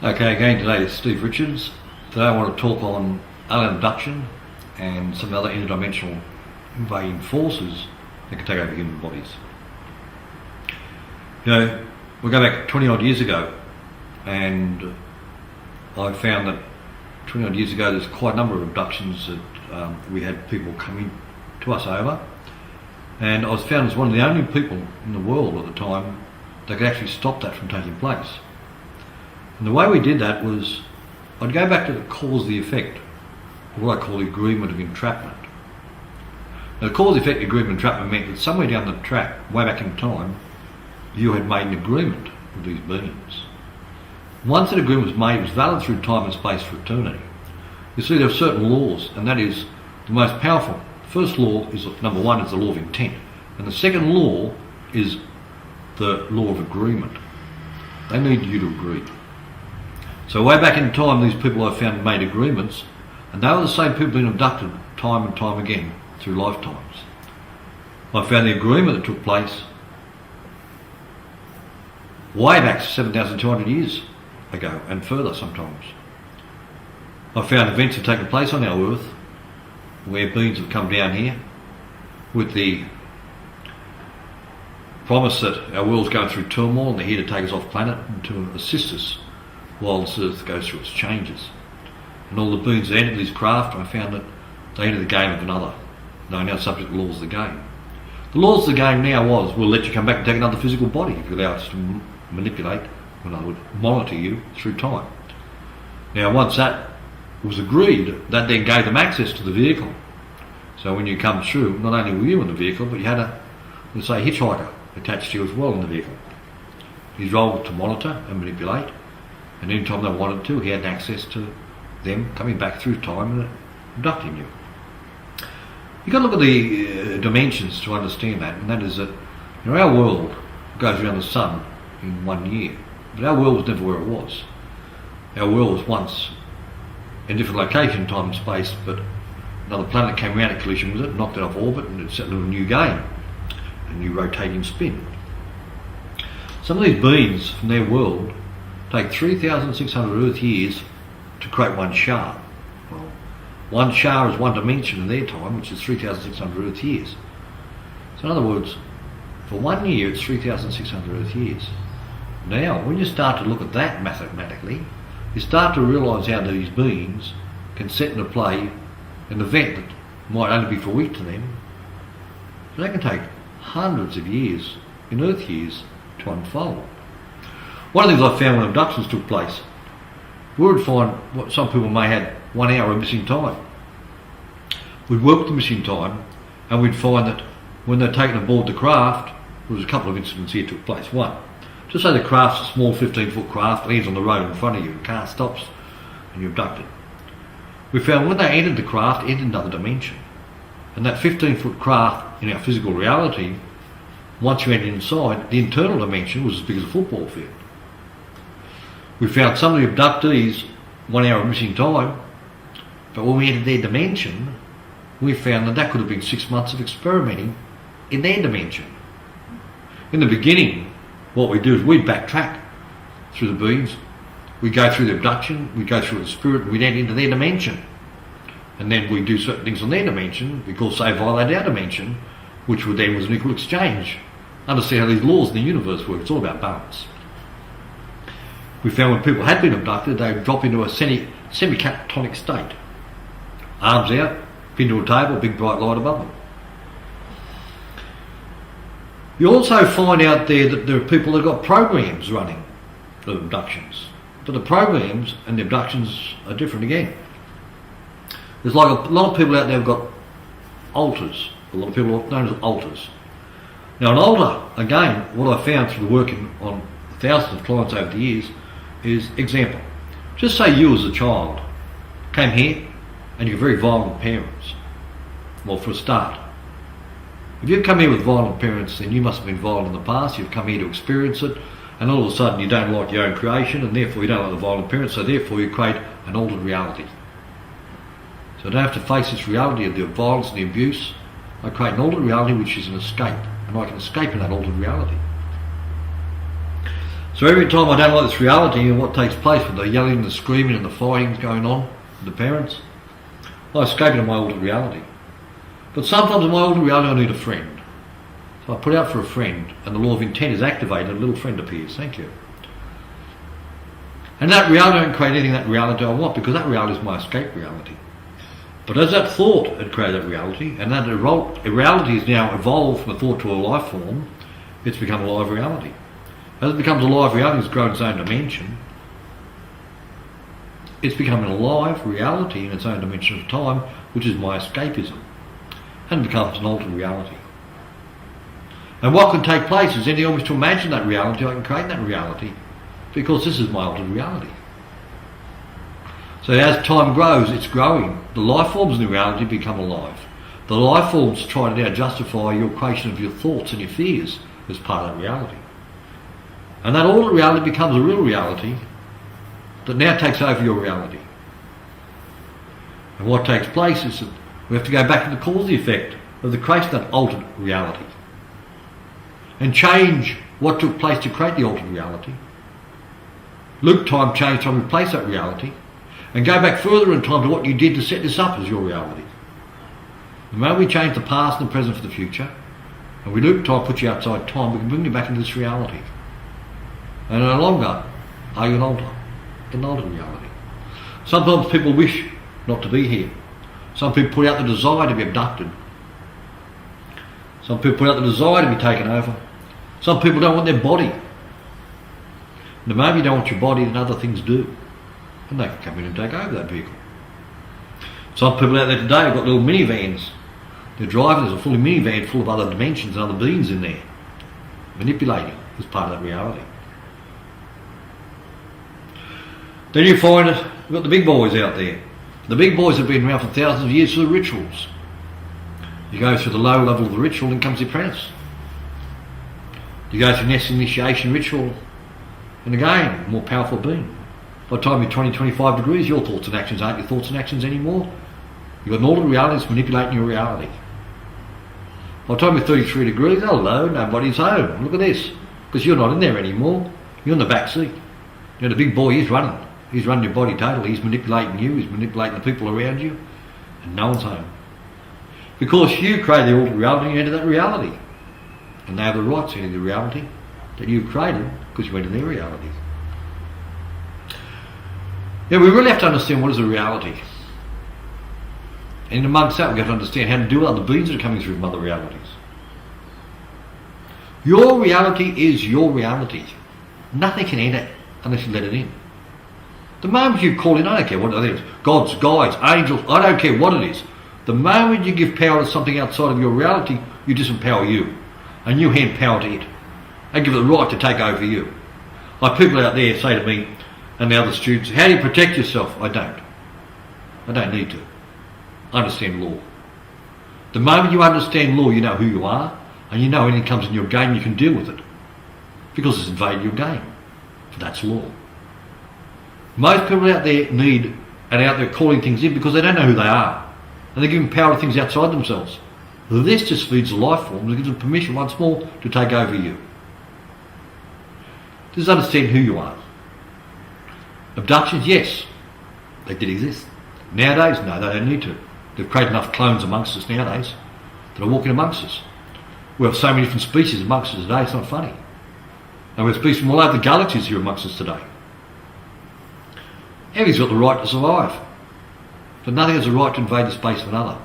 Okay, again today is Steve Richards. Today I want to talk on alien abduction and some other interdimensional invading forces that can take over human bodies. You know, we go back 20 odd years ago, and I found that 20 odd years ago there's quite a number of abductions that we had people coming to us over, and I was found as one of the only people in the world at the time that could actually stop that from taking place. And the way we did that was, I'd go back to the cause the effect, or what I call the agreement of entrapment. Now, the cause effect agreement of entrapment meant that somewhere down the track, way back in time, you had made an agreement with these beings. Once that agreement was made, it was valid through time and space for eternity. You see, there are certain laws, and that is the most powerful. The first law is, number one, is the law of intent, and the second law is the law of agreement. They need you to agree. So way back in time, these people I found made agreements, and they were the same people being abducted time and time again through lifetimes. I found the agreement that took place way back 7,200 years ago and further sometimes. I found events have taken place on our Earth where beings have come down here with the promise that our world's going through turmoil and they're here to take us off planet and to assist us while this Earth goes through its changes. And all the beings that entered this craft, I found that they entered the game of another. They are now subject to the laws of the game. The laws of the game now was, we'll let you come back and take another physical body if you allow us to manipulate, in other words, monitor you through time. Now once that was agreed, that then gave them access to the vehicle. So when you come through, not only were you in the vehicle, but you had a, let's say, hitchhiker attached to you as well in the vehicle. His role was to monitor and manipulate, and any time they wanted to, he had access to them coming back through time and abducting you. You've got to look at the dimensions to understand that, and that is that, you know, our world goes around the sun in 1 year, but our world was never where it was. Our world was once in a different location, time and space, but another planet came around in collision with it, knocked it off orbit, and it set into a new game, a new rotating spin. Some of these beings from their world take 3,600 Earth years to create one shard. Well, one shard is one dimension in their time, which is 3,600 Earth years. So in other words, for 1 year it's 3,600 Earth years. Now, when you start to look at that mathematically, you start to realise how these beings can set into play an event that might only be for a week to them. So they can take hundreds of years, in Earth years, to unfold. One of the things I found when abductions took place, we would find what some people may have 1 hour of missing time. We'd work with the missing time, and we'd find that when they're taken aboard the craft, there was a couple of incidents here took place. One, just say the craft's a small 15-foot craft, lands on the road in front of you, the car stops, and you're abducted. We found when they entered the craft, it entered another dimension. And that 15-foot craft, in our physical reality, once you entered inside, the internal dimension was as big as a football field. We found some of the abductees 1 hour of missing time, but when we entered their dimension, we found that that could have been 6 months of experimenting in their dimension. In the beginning, what we do is we backtrack through the beings, we go through the abduction, we go through the spirit, and we enter into their dimension. And then we do certain things on their dimension, because they violate our dimension, which would then was an equal exchange. Understand how these laws in the universe work, it's all about balance. We found when people had been abducted, they would drop into a semi-catatonic state. Arms out, pinned to a table, big bright light above them. You also find out there that there are people that have got programs running of abductions. But the programs and the abductions are different again. There's like a lot of people out there have got alters. A lot of people are known as alters. Now an altar, again, what I found through working on thousands of clients over the years is, example, just say you as a child came here and you're very violent parents. Well, for a start, if you've come here with violent parents, then you must have been violent in the past, you've come here to experience it, and all of a sudden you don't like your own creation, and therefore you don't like the violent parents, so therefore you create an altered reality. So I don't have to face this reality of the violence and the abuse. I create an altered reality which is an escape, and I can escape in that altered reality. So every time I don't like this reality and what takes place with the yelling, the screaming and the fighting going on with the parents, I escape into my altered reality. But sometimes in my altered reality I need a friend. So I put out for a friend and the law of intent is activated and a little friend appears. Thank you. And that reality, I don't create anything that reality I want, because that reality is my escape reality. But as that thought had created that reality, and that reality is now evolved from a thought to a life form, it's become a live reality. As it becomes a live reality, it's grown its own dimension. It's becoming a live reality in its own dimension of time, which is my escapism, and becomes an altered reality. And what can take place is anything I wish to imagine that reality, I can create that reality, because this is my altered reality. So as time grows, it's growing. The life forms in the reality become alive. The life forms try to now justify your creation of your thoughts and your fears as part of that reality. And that altered reality becomes a real reality that now takes over your reality. And what takes place is that we have to go back to the cause and effect of the creation of that altered reality and change what took place to create the altered reality. Loop time, change time, replace that reality, and go back further in time to what you did to set this up as your reality. The moment we change the past and the present for the future, and we loop time, put you outside time, we can bring you back into this reality. And no longer are you an altered reality. Sometimes people wish not to be here. Some people put out the desire to be abducted. Some people put out the desire to be taken over. Some people don't want their body. The moment you don't want your body, then other things do. And they can come in and take over that vehicle. Some people out there today have got little minivans. They're driving, there's a full minivan full of other dimensions and other beings in there, manipulating as part of that reality. Then you find that we've got the big boys out there. The big boys have been around for thousands of years through the rituals. You go through the low level of the ritual, then comes the apprentice. You go through next initiation ritual, and again, a more powerful being. By the time you're 20, 25 degrees, your thoughts and actions aren't your thoughts and actions anymore. You've got an altered reality that's manipulating your reality. By the time you're 33 degrees, hello, nobody's home. Look at this. Because you're not in there anymore. You're in the back seat. You know, the big boy, he's running. He's running your body totally. He's manipulating you. He's manipulating the people around you. And no one's home. Because you created the altered reality, you entered that reality. And they have the right to enter the reality that you've created because you went in their reality. Yeah, we really have to understand what is a reality. And amongst that, we have to understand how to deal with other beings that are coming through from other realities. Your reality is your reality. Nothing can enter unless you let it in. The moment you call in, I don't care what it is, gods, guides, angels, I don't care what it is. The moment you give power to something outside of your reality, you disempower you. And you hand power to it. And give it the right to take over you. Like people out there say to me, and the other students, how do you protect yourself? I don't. I don't need to. I understand law. The moment you understand law, you know who you are, and you know anything comes in your game, you can deal with it. Because it's invaded your game. For that's law. Most people out there need and out there calling things in because they don't know who they are. And they're giving power to things outside themselves. This just feeds the life forms and gives them permission once more to take over you. Just understand who you are. Abductions, yes, they did exist. Nowadays, no, they don't need to. They've created enough clones amongst us nowadays that are walking amongst us. We have so many different species amongst us today, it's not funny. And we have species from all over the galaxies here amongst us today. Everybody's got the right to survive. But nothing has the right to invade the space of another.